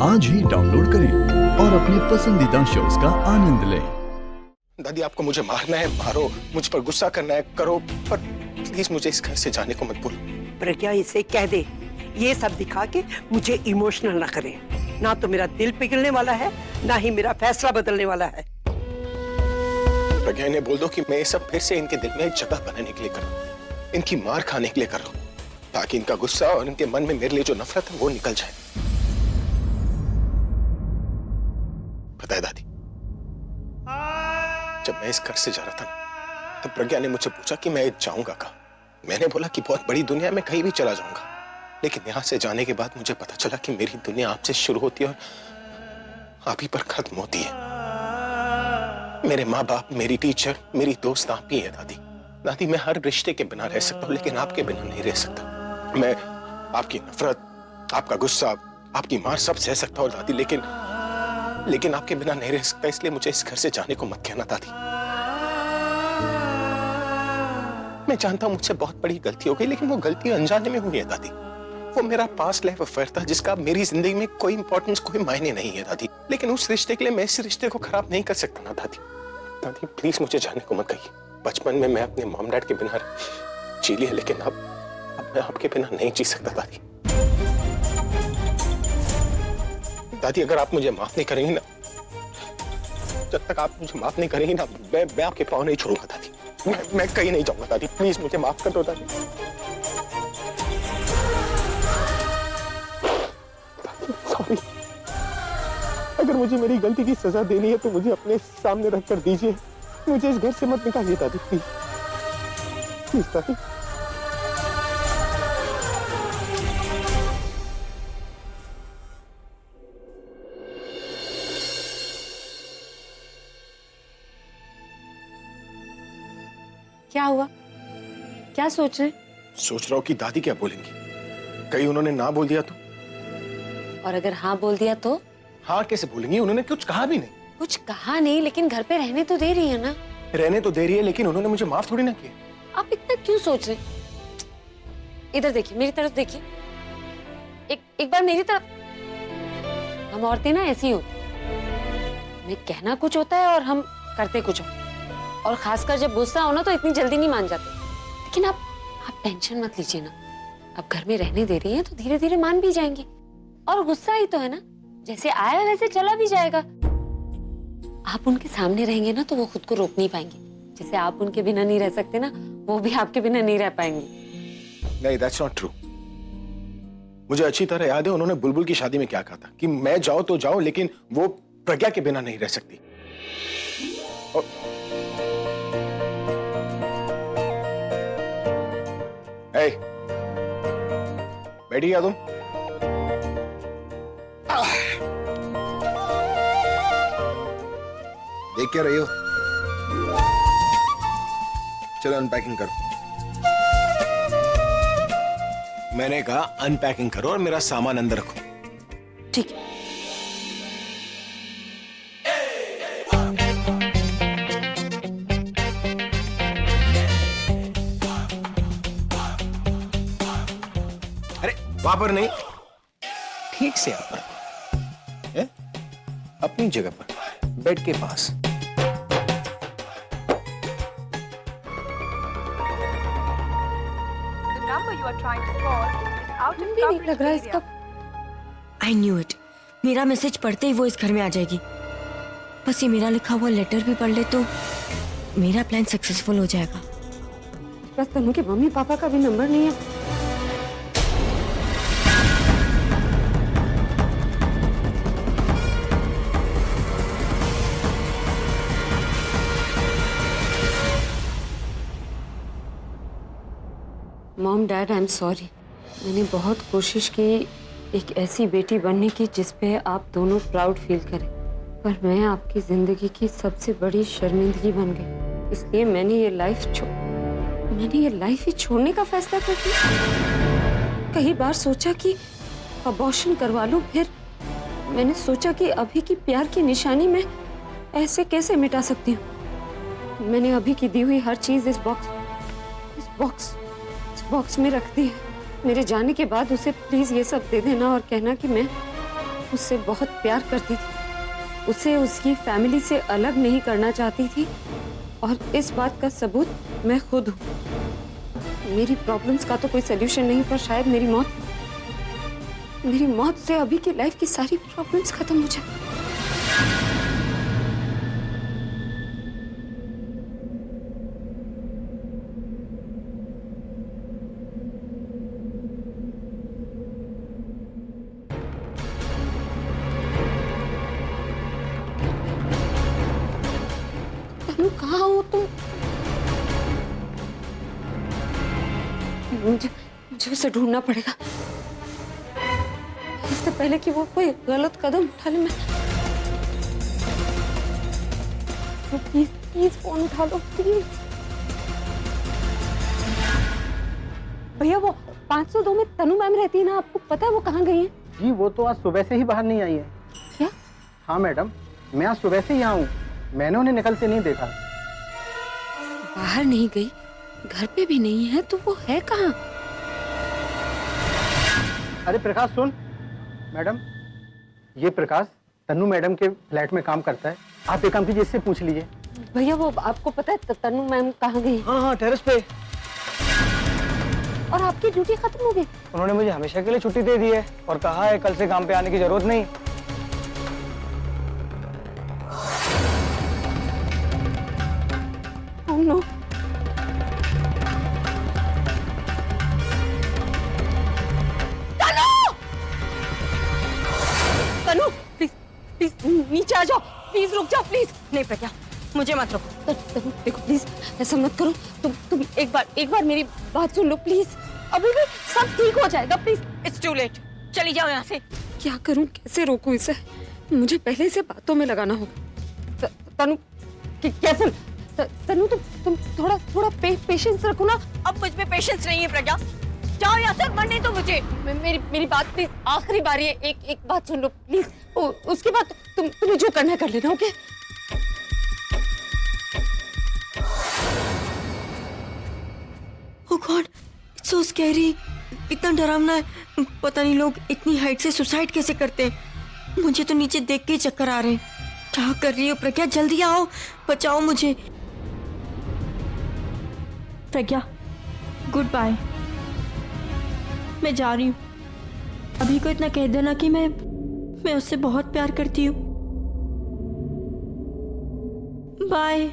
आज ही डाउनलोड करें और अपने पसंदीदा शोज का आनंद लें। दादी, आपको मुझे मारना है मारो, मुझ पर गुस्सा करना है करो, पर प्लीज मुझे इस घर से जाने को मत बोलो। प्रज्ञा, इसे कह दे ये सब दिखा के मुझे इमोशनल ना करे। ना तो मेरा दिल पिघलने वाला है, ना ही मेरा फैसला बदलने वाला है। प्रज्ञा, इन्हें बोल दो कि मैं ये सब फिर से इनके दिल में एक जगह बनाने के लिए कर रहा हूँ, इनकी मार खाने के लिए कर रहा हूँ, ताकि इनका गुस्सा और इनके मन में मेरे लिए जो नफरत है वो निकल जाए। पता है दादी, जब मैं इस घर से जा रहा था ना, तब प्रज्ञा ने मुझसे पूछा कि मैं जाऊंगा कहाँ। मैंने बोला कि बहुत बड़ी दुनिया में कहीं भी चला जाऊंगा, लेकिन यहां से जाने के बाद मुझे पता चला कि मेरी दुनिया आपसे शुरू होती है और आप ही पर खत्म होती है। मेरे माँ बाप, मेरी टीचर, मेरी दोस्त आप ही है दादी। दादी, मैं हर रिश्ते के बिना रह सकता हूँ, लेकिन आपके बिना नहीं रह सकता। मैं आपकी नफरत, आपका गुस्सा, आपकी मार सब सह सकता हूँ दादी, लेकिन आपके बिना नहीं रह सकता। इसलिए मुझे इस घर से जाने को मत कहना दादी। मैं जानता हूं मुझसे बहुत बड़ी गलती हो गई, लेकिन वो गलती अनजाने में हुई है दादी। वो मेरा पास्ट लाइफ अफेयर था जिसका मेरी जिंदगी में कोई इंपॉर्टेंस, कोई मायने नहीं है दादी। लेकिन उस रिश्ते के लिए मैं इस रिश्ते को खराब नहीं कर सकता ना दादी। दादी प्लीज मुझे जाने को मत कहिए। बचपन में मैं अपने मॉम डैड के बिना जी लिया, लेकिन अब मैं आपके बिना नहीं जी सकता दादी। दादी, अगर आप मुझे माफ नहीं करेंगी ना, जब तक आप मुझे माफ नहीं करेंगी ना, मैं आपके पाँव नहीं छोड़ूंगा दादी। मैं कहीं नहीं जाऊंगा दादी, प्लीज मुझे माफ कर दो दादी। सॉरी, अगर मुझे मेरी गलती की सजा देनी है तो मुझे अपने सामने रखकर दीजिए। मुझे इस घर से मत निकालिए दादी, प्लीज प्लीज दादी। क्या हुआ? क्या सोच रहे? सोच रहा हूँ कि दादी क्या बोलेंगी। कहीं उन्होंने ना बोल दिया तो? और अगर हाँ बोल दिया तो? हाँ कैसे बोलेंगी, उन्होंने कुछ कहा भी नहीं। कुछ कहा नहीं, लेकिन घर पे रहने तो दे रही है ना। रहने तो दे रही है, लेकिन उन्होंने मुझे माफ थोड़ी ना किया। आप इतना क्यों सोच रहे? इधर देखिए, मेरी तरफ देखिए, एक बार मेरी तरफ। हम औरतें ना ऐसी होती, हमें कहना कुछ होता है और हम करते कुछ हो, और खासकर जब गुस्सा हो ना तो इतनी जल्दी नहीं मान जाते। लेकिन आप टेंशन मत लीजिए ना, अब घर में रहने दे रही हैं तो धीरे धीरे मान भी जाएंगे। और गुस्सा ही तो है ना, जैसे आया वैसे चला भी जाएगा। आप उनके सामने रहेंगे ना तो वो खुद को रोक नहीं पाएंगे। जैसे आप उनके बिना नहीं रह सकते ना, वो भी आपके बिना नहीं रह पाएंगे। नहीं, that's not true। मुझे अच्छी तरह याद है उन्होंने बुलबुल की शादी में क्या कहा था कि मैं जाऊं तो जाऊं, लेकिन वो प्रज्ञा के बिना नहीं रह सकती। और बैठी क्या तुम? देख क्या रही हो? चलो अनपैकिंग करो। मैंने कहा अनपैकिंग करो और मेरा सामान अंदर रखो। ठीक है। वहां पर नहीं, ठीक से यहाँ पर है? अपनी जगह पर, बेड के पास। नहीं लग रहा इसका। I knew it। मेरा मैसेज पढ़ते ही वो इस घर में आ जाएगी। बस ये मेरा लिखा हुआ लेटर भी पढ़ ले तो मेरा प्लान सक्सेसफुल हो जाएगा। बस तनु के मम्मी पापा का भी नंबर नहीं है। Mom dad, I am sorry. मैंने बहुत कोशिश की एक ऐसी बेटी बनने की जिस पे आप दोनों प्राउड फील करें, पर मैं आपकी जिंदगी की सबसे बड़ी शर्मिंदगी बन गई। इसलिए मैंने ये लाइफ ही छोड़ने का फैसला कर दिया। कई बार सोचा कि अबॉर्शन करवा लूं, फिर मैंने सोचा कि अभी की प्यार की निशानी मैं ऐसे कैसे मिटा सकती हूँ। मैंने अभी की दी हुई हर चीज इस बॉक्स में रख दी है। मेरे जाने के बाद उसे प्लीज ये सब दे देना और कहना कि मैं उससे बहुत प्यार करती थी, उसे उसकी फैमिली से अलग नहीं करना चाहती थी, और इस बात का सबूत मैं खुद हूँ। मेरी प्रॉब्लम्स का तो कोई सलूशन नहीं, पर शायद मेरी मौत से अभी की लाइफ की सारी प्रॉब्लम्स खत्म हो जाए। तनु, कहाँ हो तुम? मुझे उसे ढूंढना पड़ेगा इससे पहले कि वो कोई गलत कदम उठा ले। मैं प्लीज फोन उठा लो प्लीज। भैया, वो 502 में तनु मैम रहती है ना, आपको पता है वो कहाँ गई है? जी वो तो आज सुबह से ही बाहर नहीं आई है। क्या? हाँ मैडम, मैं आज सुबह से ही यहाँ हूँ, मैंने उन्हें निकलते नहीं देखा। बाहर नहीं गई, घर पे भी नहीं है, तो वो है कहाँ? अरे प्रकाश सुन, मैडम ये प्रकाश तन्नू मैडम के फ्लैट में काम करता है, आप एक काम कीजिए, इससे पूछ लीजिए। भैया, वो आपको पता है तनु मैम कहाँ गई? हाँ टेरेस पे। और आपकी ड्यूटी खत्म हो गई? उन्होंने मुझे हमेशा के लिए छुट्टी दे दी है और कहा है कल से काम पे आने की जरूरत नहीं। Oh no. तनु, प्लीज नीचे आ जाओ, प्लीज रुक जाओ प्लीज। नहीं प्रज्ञा, मुझे मत रोको। तनु देखो प्लीज, ऐसा मत करो। तुम एक बार मेरी बात सुन लो प्लीज। अभी भी सब ठीक हो जाएगा, प्लीज। इट्स टू लेट, चली जाओ यहाँ से। क्या करूं, कैसे रोकूं इसे? मुझे पहले से बातों में लगाना होगा। तनु कैसे? तनु तुम थोड़ा पेशेंस रखो ना। अब मुझ में पेशेंस नहीं है प्रज्ञा, जाओ यहाँ से, मरने दो मुझे। मेरी बात प्लीज, आखिरी बारी है, एक बात सुन लो प्लीज। उसके बाद तुम्हें जो करना है कर लेना, okay? Oh God, it's so scary, इतना डरावना है। पता नहीं लोग इतनी हाइट से सुसाइड कैसे करते हैं। मुझे तो नीचे देख के ही चक्कर आ रहे हैं। क्या कर रही हो प्रज्ञा? जल्दी आओ, बचाओ मुझे। प्रज्ञा, गुड बाय, मैं जा रही हूँ। अभी को इतना कह देना कि मैं उससे बहुत प्यार करती हूँ। बाय।